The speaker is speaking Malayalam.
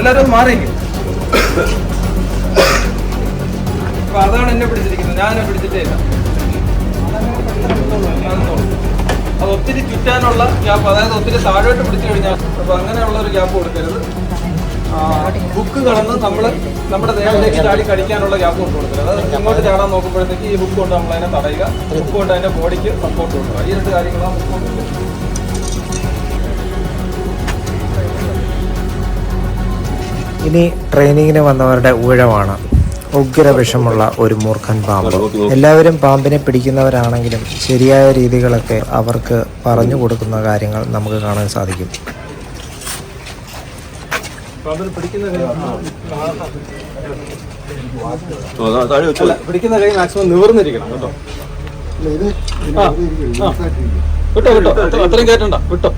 എല്ലാവരും ഒന്ന് മാറിയെങ്കിൽ. അപ്പൊ അതാണ് എന്നെ പിടിച്ചിരിക്കുന്നത്, ഞാൻ എന്നെ പിടിച്ചിട്ടേ ഇല്ല. അത് ഒത്തിരി ചുറ്റാനുള്ള ഗ്യാപ്പ്, അതായത് ഒത്തിരി താഴോട്ട് പിടിച്ചു കഴിഞ്ഞാൽ അപ്പൊ അങ്ങനെയുള്ള ഒരു ഗ്യാപ്പ് കൊടുക്കരുത്. ഹുക്ക് കടന്ന് നമ്മുടെ ദേഹത്തേക്ക് ചാടി കടിക്കാനുള്ള ഗ്യാപ്പ് കൊണ്ട് കൊടുക്കരുത്. അത് ഇങ്ങോട്ട് ചാടാൻ നോക്കുമ്പോഴത്തേക്ക് ഈ ഹുക്ക് കൊണ്ട് നമ്മൾ അതിനെ തടയുക, ഹുക്ക് കൊണ്ട് അതിന്റെ ബോഡിക്ക് സപ്പോർട്ട് കൊടുക്കുക. ഈ രണ്ട് കാര്യങ്ങളാണ് ഹുക്ക് കൊണ്ട്. ഇനി ട്രെയിനിങ്ങിന് വന്നവരുടെ ഊഴമാണ്. ഉഗ്ര വിഷമുള്ള ഒരു മൂർഖൻ പാമ്പ്. എല്ലാവരും പാമ്പിനെ പിടിക്കുന്നവരാണെങ്കിലും ശരിയായ രീതികളൊക്കെ അവർക്ക് പറഞ്ഞു കൊടുക്കുന്ന കാര്യങ്ങൾ നമുക്ക് കാണാൻ സാധിക്കും. പിടിക്കുന്ന കൈ മാക്സിമം നിവർന്നിരിക്കണം കേട്ടോ. വിട്ടോ അത്രയും കയറ്റണ്ട, വിട്ടോ.